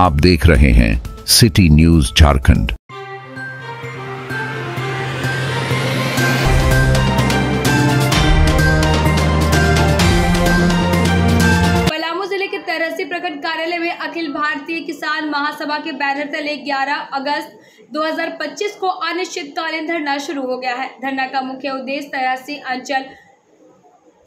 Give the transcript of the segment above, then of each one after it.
आप देख रहे हैं सिटी न्यूज झारखंड। पलामू जिले के तरसी प्रखंड कार्यालय में अखिल भारतीय किसान महासभा के बैनर तले 11 अगस्त 2025 को अनिश्चितकालीन धरना शुरू हो गया है। धरना का मुख्य उद्देश्य तरसी अंचल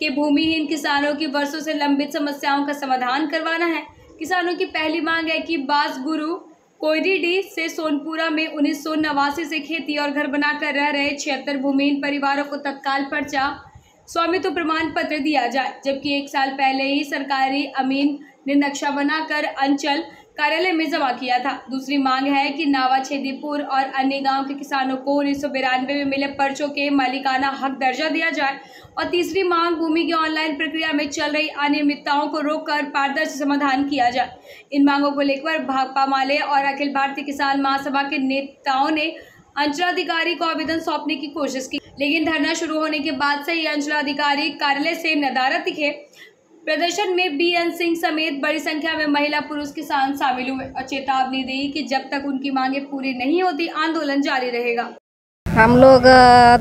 के भूमिहीन किसानों की वर्षों से लंबित समस्याओं का समाधान करवाना है। किसानों की पहली मांग है कि बासगुरु कोयरीडी से सोनपुरा में 1989 से खेती और घर बनाकर रह रहे 76 भूमिहीन परिवारों को तत्काल पर्चा स्वामित्व प्रमाण पत्र दिया जाए, जबकि 1 साल पहले ही सरकारी अमीन ने नक्शा बनाकर अंचल कार्यालय में जमा किया था। दूसरी मांग है कि नावा छेदीपुर और अन्य गांव के किसानों को 1992 में मिले पर्चों के मालिकाना हक दर्जा दिया जाए। और तीसरी मांग भूमि की ऑनलाइन प्रक्रिया में चल रही अनियमितताओं को रोककर पारदर्शी समाधान किया जाए। इन मांगों को लेकर भाकपा माले और अखिल भारतीय किसान महासभा के नेताओं ने अंचलाधिकारी को आवेदन सौंपने की कोशिश की, लेकिन धरना शुरू होने के बाद से ही अंचलाधिकारी कार्यालय से नदारद दिखे। प्रदर्शन में बीएन सिंह समेत बड़ी संख्या में महिला पुरुष किसान शामिल हुए और चेतावनी दी कि जब तक उनकी मांगे पूरी नहीं होती आंदोलन जारी रहेगा। हम लोग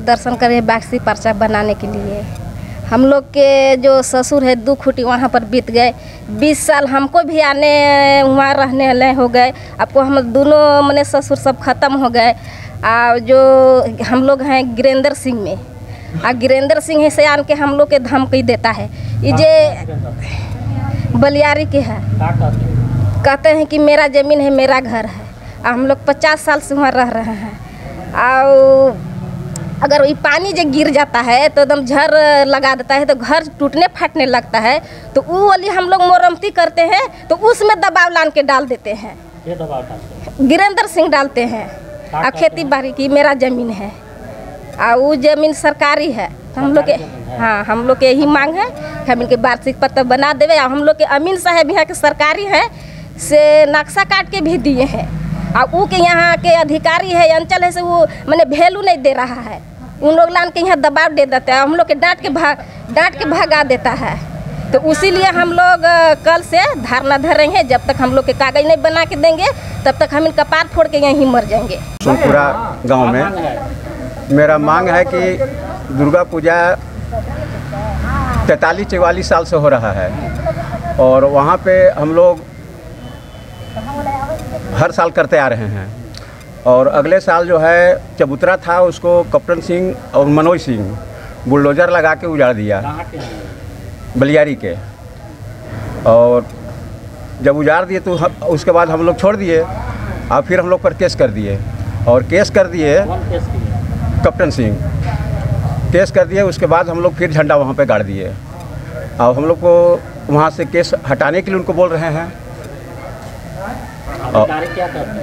दर्शन करें बाक्सी पर्चा बनाने के लिए। हम लोग के जो ससुर है 2 खुटी वहाँ पर बीत गए। 20 साल हमको भी आने वहाँ रहने हो गए। आपको हम दोनों मने ससुर सब खत्म हो गए। जो हम लोग हैं गिरेंद्र सिंह में, गिरेंद्र सिंह से आन के हम लोग के धमकी देता है। ये जे बलियारी के है, कहते हैं कि मेरा ज़मीन है, मेरा घर है। हम लोग 50 साल से वहाँ रह रहे हैं। और अगर ये पानी जो गिर जाता है तो एकदम झर लगा देता है, तो घर टूटने फाटने लगता है। तो वो वाली हम लोग मरम्मती करते हैं, तो उसमें दबाव लान के डाल देते हैं। ये दबाव डालते हैं गिरेंद्र सिंह डालते हैं। और खेती बाड़ी की मेरा ज़मीन है और वो ज़मीन सरकारी है। हम लोग के हम लोग के यही मांग है कि हम इनके वार्षिक पत्र बना देवे। और हम लोग के अमीन साहब यहाँ के सरकारी है से नक्शा काट के भी दिए हैं। और वो के यहाँ के अधिकारी है अंचल है से वो मैंने वैल्यू नहीं दे रहा है। उन लोग लान के यहाँ दबाव दे देता है, हम लोग के डांट के भगा देता है। तो इसीलिए हम लोग कल से धरना धरेंगे। जब तक हम लोग के कागज नहीं बना के देंगे तब तक हम इनका पार फोड़ के यहीं मर जाएंगे। सोनपुरा गांव में मेरा मांग है कि दुर्गा पूजा 43-44 साल से हो रहा है और वहाँ पे हम लोग हर साल करते आ रहे हैं। और अगले साल जो है चबूतरा था उसको कैप्टन सिंह और मनोज सिंह बुलडोज़र लगा के उजाड़ दिया, बलियारी के। और जब उजाड़ दिए तो उसके बाद हम लोग छोड़ दिए और फिर हम लोग पर केस कर दिए। और केस कर दिए कैप्टन सिंह केस कर दिए। उसके बाद हम लोग फिर झंडा वहाँ पे गाड़ दिए और हम लोग को वहाँ से केस हटाने के लिए उनको बोल रहे हैं। अधिकारी क्या करते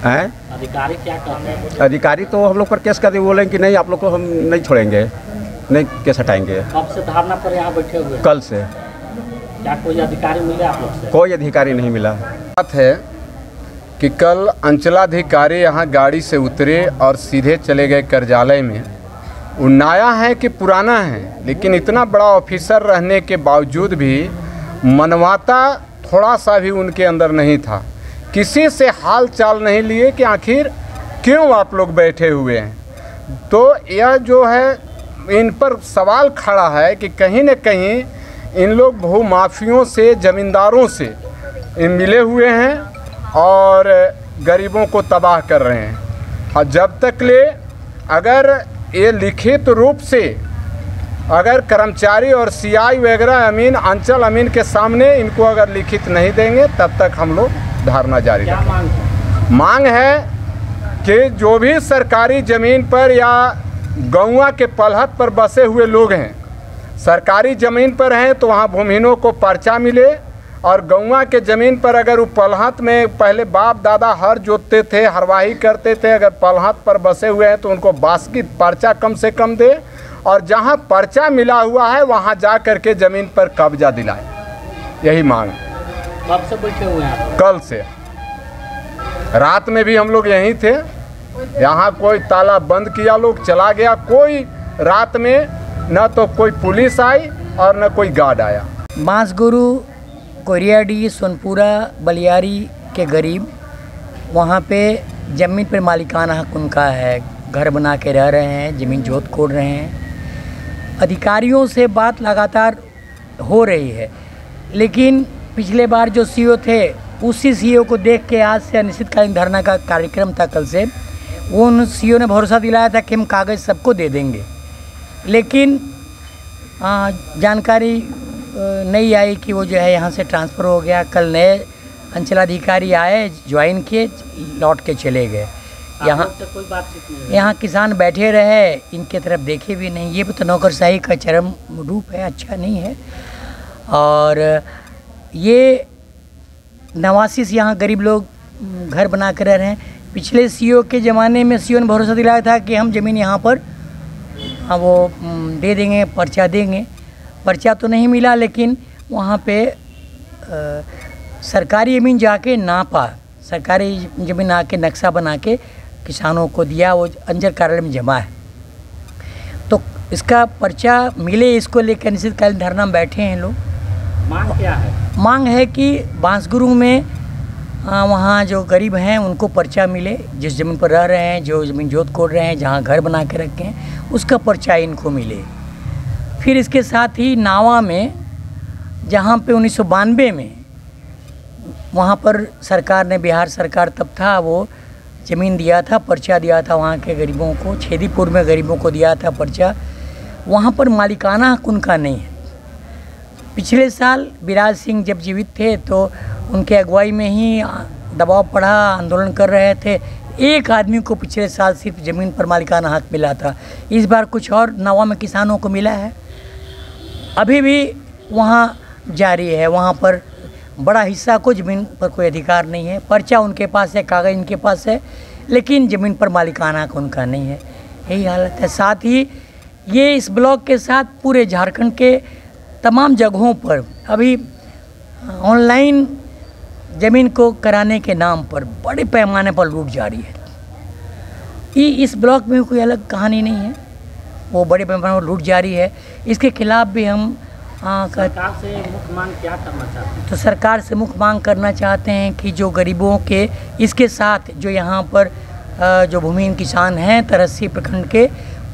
हैं? अधिकारी क्या करते हैं? अधिकारी तो हम लोग पर केस कर दिए, बोले कि नहीं आप लोग को हम नहीं छोड़ेंगे, नहीं केस हटाएंगे। कब से धरना पर यहाँ बैठे हुए? कल से। क्या कोई अधिकारी मिले आप लोग से? कोई अधिकारी नहीं मिला। बात है कि कल अंचलाधिकारी यहाँ गाड़ी से उतरे और सीधे चले गए कार्यालय में। वो नया है कि पुराना है, लेकिन इतना बड़ा ऑफिसर रहने के बावजूद भी मनवाता थोड़ा सा भी उनके अंदर नहीं था। किसी से हाल चाल नहीं लिए कि आखिर क्यों आप लोग बैठे हुए हैं। तो यह जो है इन पर सवाल खड़ा है कि कहीं न कहीं इन लोग भूमाफियों से, ज़मींदारों से मिले हुए हैं और गरीबों को तबाह कर रहे हैं। और जब तक ले अगर ये लिखित रूप से अगर कर्मचारी और सीआई वगैरह अमीन, अंचल अमीन के सामने इनको अगर लिखित नहीं देंगे तब तक हम लोग धरना जारी रखेंगे। मांग है कि जो भी सरकारी ज़मीन पर या गौवा के पलहत पर बसे हुए लोग हैं, सरकारी ज़मीन पर हैं तो वहाँ भूमिहीनों को पर्चा मिले। और गौवा के ज़मीन पर अगर वो पलहत में पहले बाप दादा हर जोतते थे, हरवाही करते थे, अगर पलहत पर बसे हुए हैं तो उनको बास्की पर्चा कम से कम दे। और जहाँ पर्चा मिला हुआ है वहाँ जा कर के ज़मीन पर कब्जा दिलाए। यही मांग। कब से बैठे हुए हैं? कल से। रात में भी हम लोग यहीं थे। यहाँ कोई ताला बंद किया, लोग चला गया। कोई रात में न तो कोई पुलिस आई और न कोई गार्ड आया। बांसगुरु कोयरीडी सोनपुरा बलियारी के गरीब वहाँ पे ज़मीन पर मालिकाना हक उनका है, घर बना के रह रहे हैं, ज़मीन जोत कोड़ रहे हैं। अधिकारियों से बात लगातार हो रही है, लेकिन पिछले बार जो सीईओ थे उसी सीईओ को देख के आज से अनिश्चितकालीन धरना का कार्यक्रम था कल से। वो उन सीईओ ने भरोसा दिलाया था कि हम कागज़ सबको दे देंगे, लेकिन जानकारी नहीं आई कि वो जो है यहाँ से ट्रांसफ़र हो गया। कल नए अंचलाधिकारी आए, ज्वाइन किए, लौट के चले गए। यहाँ किसान बैठे रहे, इनके तरफ देखे भी नहीं। ये भी तो नौकरशाही का चरम रूप है, अच्छा नहीं है। और ये 89 से यहाँ गरीब लोग घर बना कर रह रहे हैं। पिछले सीईओ के ज़माने में सीईओ ने भरोसा दिलाया था कि हम ज़मीन यहाँ पर वो दे देंगे, पर्चा देंगे। पर्चा तो नहीं मिला, लेकिन वहाँ पे सरकारी ज़मीन जाके नापा, सरकारी ज़मीन आके नक्शा बना के किसानों को दिया, वो अंचल कार्यालय में जमा है। तो इसका पर्चा मिले, इसको लेकर अनिश्चितकालीन धरना में बैठे हैं लोग। मांग क्या है? मांग है कि बांसगुरु में वहाँ जो गरीब हैं उनको पर्चा मिले, जिस ज़मीन पर रह रहे हैं, जो ज़मीन जोत कोड़ रहे हैं, जहाँ घर बना के रखे हैं, उसका पर्चा इनको मिले। फिर इसके साथ ही नावा में, जहाँ पे 1992 में वहाँ पर सरकार ने, बिहार सरकार तब था, वो ज़मीन दिया था, पर्चा दिया था वहाँ के गरीबों को। छेदीपुर में गरीबों को दिया था पर्चा। वहाँ पर मालिकाना हक उनका नहीं है। पिछले साल विराज सिंह जब जीवित थे तो उनके अगुवाई में ही दबाव पड़ा, आंदोलन कर रहे थे। एक आदमी को पिछले साल सिर्फ ज़मीन पर मालिकाना हक मिला था। इस बार कुछ और नावा में किसानों को मिला है। अभी भी वहाँ जारी है, वहाँ पर बड़ा हिस्सा को ज़मीन पर कोई अधिकार नहीं है। पर्चा उनके पास है, कागज़ इनके पास है, लेकिन ज़मीन पर मालिकाना हक उनका नहीं है। यही हालत है। साथ ही ये इस ब्लॉक के साथ पूरे झारखंड के तमाम जगहों पर अभी ऑनलाइन ज़मीन को कराने के नाम पर बड़े पैमाने पर लूट जारी है। इस ब्लॉक में कोई अलग कहानी नहीं है, वो बड़े पैमाने पर लूट जारी है। इसके खिलाफ भी हम सरकार से मुख्य मांग क्या करना चाहते हैं? तो सरकार से मुख्य मांग करना चाहते हैं कि जो गरीबों के, इसके साथ जो यहाँ पर जो भूमिहीन किसान हैं तरस्सी प्रखंड के,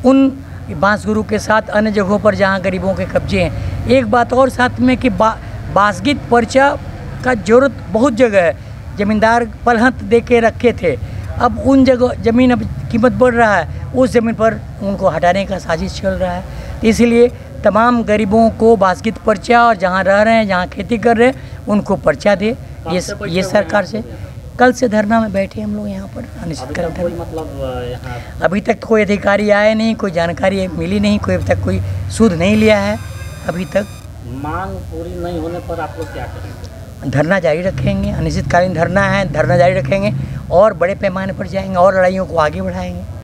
उन बांसगुरु के साथ अन्य जगहों पर जहाँ गरीबों के कब्जे हैं। एक बात और साथ में कि बासगित पर्चा का ज़रूरत बहुत जगह है। ज़मींदार पलहत दे के रखे थे, अब उन जगह ज़मीन अब कीमत बढ़ रहा है, उस ज़मीन पर उनको हटाने का साजिश चल रहा है। तो इसलिए तमाम गरीबों को बासगित पर्चा, और जहाँ रह रहे हैं, जहाँ खेती कर रहे हैं, उनको पर्चा दे। ये सरकार से कल से धरना में बैठे हम लोग यहाँ पर अनिश्चितकालीन। मतलब अभी तक कोई अधिकारी आए नहीं, कोई जानकारी मिली नहीं, कोई अभी तक कोई सूद नहीं लिया है। अभी तक मांग पूरी नहीं होने पर आप लोग क्या करेंगे? धरना जारी रखेंगे। अनिश्चितकालीन धरना है, धरना जारी रखेंगे और बड़े पैमाने पर जाएंगे और लड़ाइयों को आगे बढ़ाएंगे।